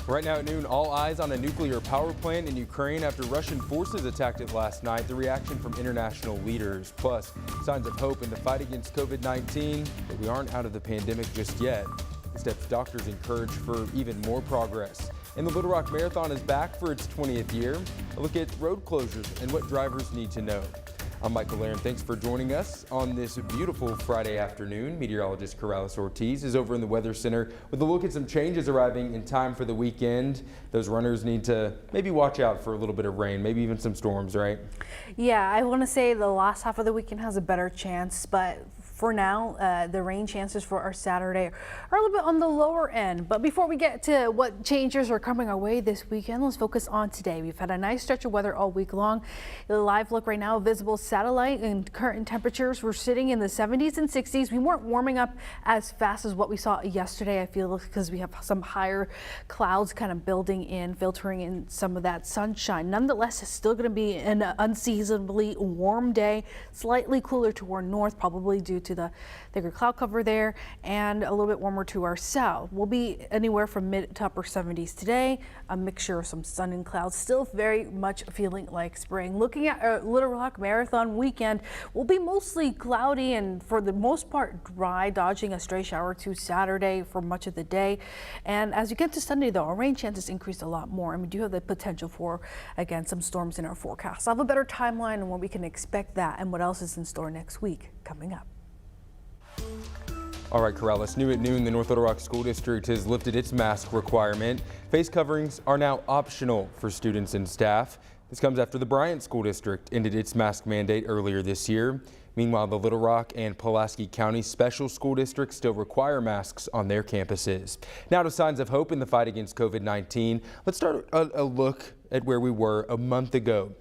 Right now at noon, all eyes on a nuclear power plant in Ukraine after Russian forces attacked it last night. The reaction from international leaders, plus signs of hope in the fight against COVID-19, but we aren't out of the pandemic just yet. The steps doctors encourage for even more progress. And the Little Rock Marathon is back for its 20th year. A look at road closures and what drivers need to know. I'm Michael Laird. Thanks for joining us on this beautiful Friday afternoon. Meteorologist Corrales Ortiz is over in the Weather Center with a look at some changes arriving in time for the weekend. Those runners need to maybe watch out for a little bit of rain, maybe even some storms, right? Yeah, I want to say the last half of the weekend has a better chance, but for now, the rain chances for our Saturday are a little bit on the lower end. But before we get to what changes are coming our way this weekend, let's focus on today. We've had a nice stretch of weather all week long. The live look right now, visible satellite and current temperatures, we're sitting in the 70s and 60s. We weren't warming up as fast as what we saw yesterday, I feel, because we have some higher clouds kind of building in, filtering in some of that sunshine. Nonetheless, it's still going to be an unseasonably warm day, slightly cooler to our north, probably due to the thicker cloud cover there, and a little bit warmer to our south. We'll be anywhere from mid to upper 70s today, a mixture of some sun and clouds, still very much feeling like spring. Looking at our Little Rock Marathon weekend, will be mostly cloudy and for the most part dry, dodging a stray shower or two Saturday for much of the day. And as you get to Sunday though, our rain chances increase a lot more, and we do have the potential for, again, some storms in our forecast. I'll have a better timeline on when we can expect that and what else is in store next week coming up. All right, Corrales, new at noon, the North Little Rock School District has lifted its mask requirement. Face coverings are now optional for students and staff. This comes after the Bryant School District ended its mask mandate earlier this year. Meanwhile, the Little Rock and Pulaski County Special School Districts still require masks on their campuses. Now to signs of hope in the fight against COVID-19. Let's start a look at where we were a month ago.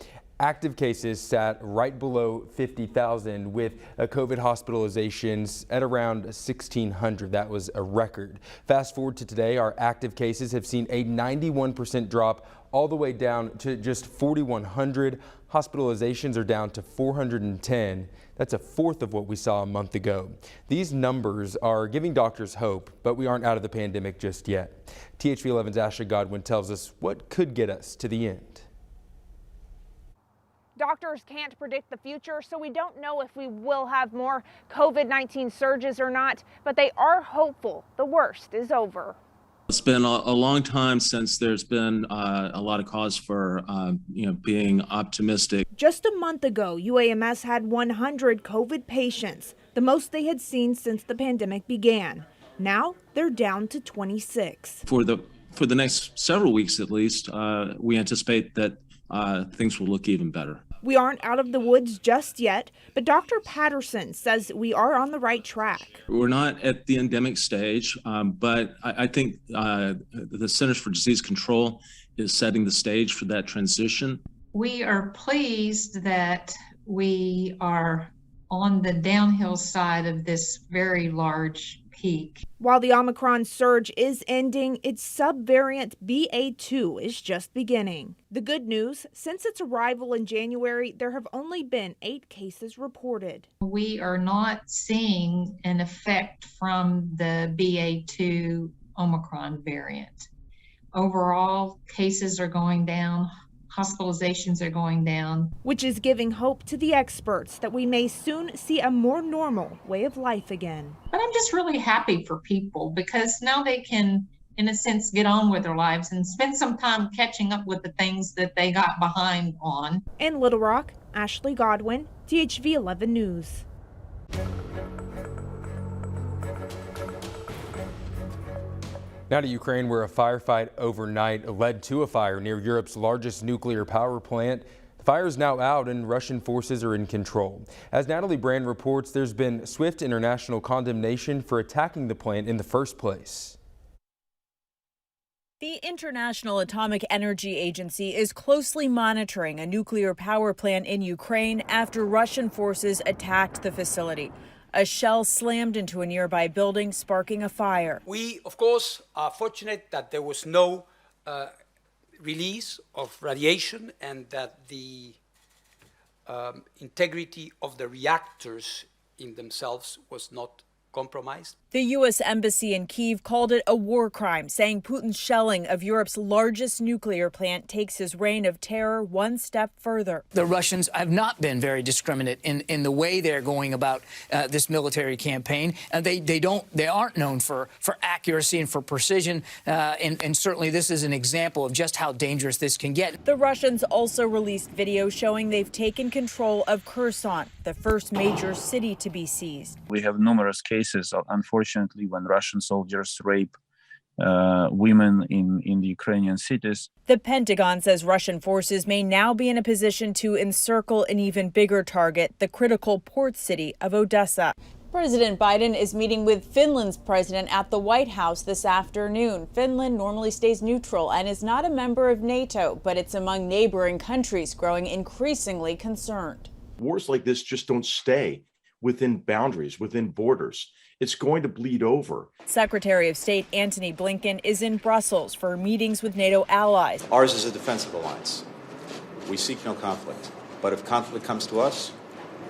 Active cases sat right below 50,000 with COVID hospitalizations at around 1,600. That was a record. Fast forward to today, our active cases have seen a 91% drop all the way down to just 4,100. Hospitalizations are down to 410. That's a fourth of what we saw a month ago. These numbers are giving doctors hope, but we aren't out of the pandemic just yet. THV 11's Ashley Godwin tells us what could get us to the end. Doctors can't predict the future, so we don't know if we will have more COVID-19 surges or not, but they are hopeful the worst is over. It's been a long time since there's been a lot of cause for being optimistic. Just a month ago, UAMS had 100 COVID patients, the most they had seen since the pandemic began. Now they're down to 26. For the next several weeks at least, we anticipate that things will look even better. We aren't out of the woods just yet, but Dr. Patterson says we are on the right track. We're not at the endemic stage, but I think the Centers for Disease Control is setting the stage for that transition. We are pleased that we are on the downhill side of this very large peak. While the Omicron surge is ending, its subvariant BA.2 is just beginning. The good news, since its arrival in January, there have only been 8 cases reported. We are not seeing an effect from the BA.2 Omicron variant. Overall, cases are going down. Hospitalizations are going down. Which is giving hope to the experts that we may soon see a more normal way of life again. But I'm just really happy for people because now they can, in a sense, get on with their lives and spend some time catching up with the things that they got behind on. In Little Rock, Ashley Godwin, THV 11 News. Now to Ukraine, where a firefight overnight led to a fire near Europe's largest nuclear power plant. The fire is now out and Russian forces are in control. As Natalie Brand reports, there's been swift international condemnation for attacking the plant in the first place. The International Atomic Energy Agency is closely monitoring a nuclear power plant in Ukraine after Russian forces attacked the facility. A shell slammed into a nearby building, sparking a fire. We, of course, are fortunate that there was no release of radiation and that the integrity of the reactors in themselves was not compromised. The U.S. Embassy in Kyiv called it a war crime, saying Putin's shelling of Europe's largest nuclear plant takes his reign of terror one step further. The Russians have not been very discriminate in the way they're going about this military campaign. They aren't known for accuracy and for precision, and certainly this is an example of just how dangerous this can get. The Russians also released video showing they've taken control of Kherson, the first major city to be seized. We have numerous cases, unfortunately, when Russian soldiers rape women in the Ukrainian cities. The Pentagon says Russian forces may now be in a position to encircle an even bigger target, the critical port city of Odessa. President Biden is meeting with Finland's president at the White House this afternoon. Finland normally stays neutral and is not a member of NATO, but it's among neighboring countries growing increasingly concerned. Wars like this just don't stay within boundaries, within borders. It's going to bleed over. Secretary of State Antony Blinken is in Brussels for meetings with NATO allies. Ours is a defensive alliance. We seek no conflict. But if conflict comes to us,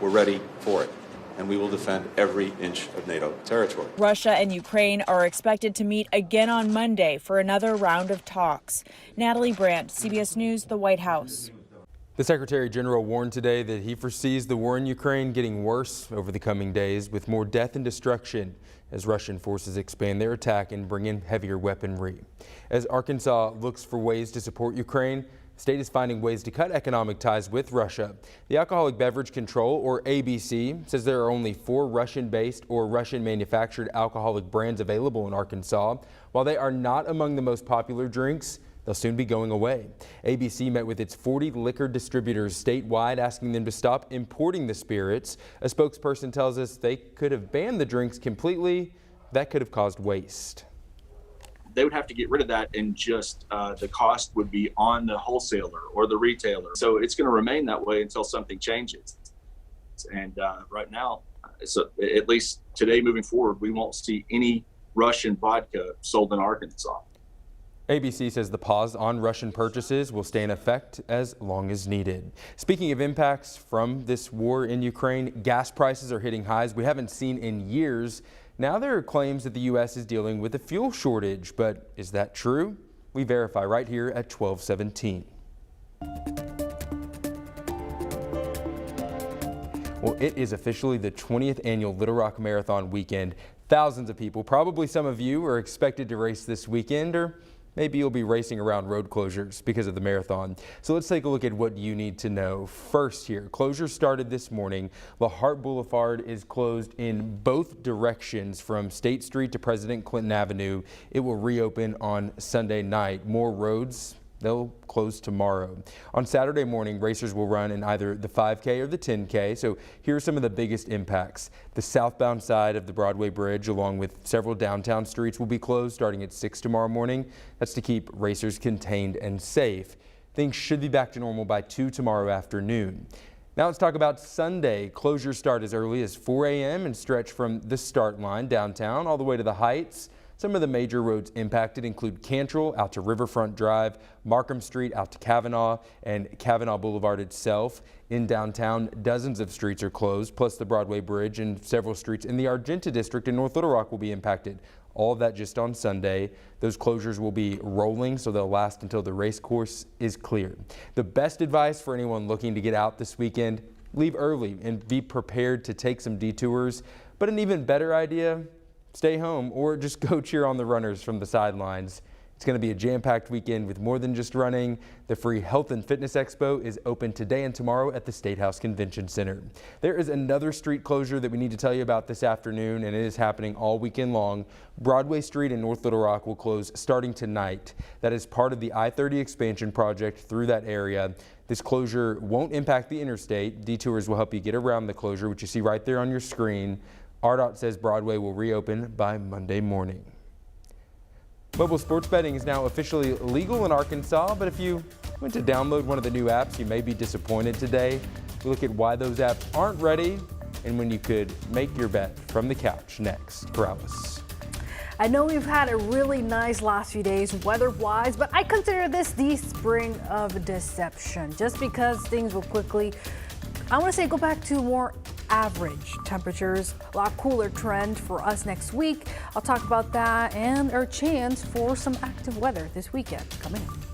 we're ready for it. And we will defend every inch of NATO territory. Russia and Ukraine are expected to meet again on Monday for another round of talks. Natalie Brandt, CBS News, the White House. The Secretary General warned today that he foresees the war in Ukraine getting worse over the coming days, with more death and destruction as Russian forces expand their attack and bring in heavier weaponry. As Arkansas looks for ways to support Ukraine, the state is finding ways to cut economic ties with Russia. The Alcoholic Beverage Control, or ABC, says there are only 4 Russian-based or Russian-manufactured alcoholic brands available in Arkansas. While they are not among the most popular drinks, they'll soon be going away. ABC met with its 40 liquor distributors statewide, asking them to stop importing the spirits. A spokesperson tells us they could have banned the drinks completely. That could have caused waste. They would have to get rid of that, and just the cost would be on the wholesaler or the retailer. So it's going to remain that way until something changes. And right now, so at least today moving forward, we won't see any Russian vodka sold in Arkansas. ABC says the pause on Russian purchases will stay in effect as long as needed. Speaking of impacts from this war in Ukraine, gas prices are hitting highs we haven't seen in years. Now there are claims that the U.S. is dealing with a fuel shortage, but is that true? We verify right here at 12:17. Well, it is officially the 20th annual Little Rock Marathon weekend. Thousands of people, probably some of you, are expected to race this weekend, or maybe you'll be racing around road closures because of the marathon. So let's take a look at what you need to know. First here, closures started this morning. La Hart Boulevard is closed in both directions from State Street to President Clinton Avenue. It will reopen on Sunday night. More roads, they'll close tomorrow. On Saturday morning, racers will run in either the 5K or the 10K. So here are some of the biggest impacts. The southbound side of the Broadway Bridge, along with several downtown streets, will be closed starting at 6 tomorrow morning. That's to keep racers contained and safe. Things should be back to normal by 2 tomorrow afternoon. Now let's talk about Sunday. Closures start as early as 4 a.m. and stretch from the start line downtown all the way to the Heights. Some of the major roads impacted include Cantrell out to Riverfront Drive, Markham Street out to Kavanaugh, and Kavanaugh Boulevard itself. In downtown, dozens of streets are closed, plus the Broadway Bridge, and several streets in the Argenta district in North Little Rock will be impacted. All of that just on Sunday. Those closures will be rolling, so they'll last until the race course is cleared. The best advice for anyone looking to get out this weekend, leave early and be prepared to take some detours. But an even better idea, stay home or just go cheer on the runners from the sidelines. It's going to be a jam-packed weekend with more than just running. The free Health and Fitness Expo is open today and tomorrow at the State House Convention Center. There is another street closure that we need to tell you about this afternoon, and it is happening all weekend long. Broadway Street in North Little Rock will close starting tonight. That is part of the I-30 expansion project through that area. This closure won't impact the interstate. Detours will help you get around the closure, which you see right there on your screen. RDOT says Broadway will reopen by Monday morning. Mobile sports betting is now officially legal in Arkansas, but if you went to download one of the new apps, you may be disappointed today. We look at why those apps aren't ready and when you could make your bet from the couch next. Corrales. I know we've had a really nice last few days weather-wise, but I consider this the spring of deception just because things will quickly, I want to say, go back to more average temperatures. A lot cooler trend for us next week. I'll talk about that and our chance for some active weather this weekend coming up.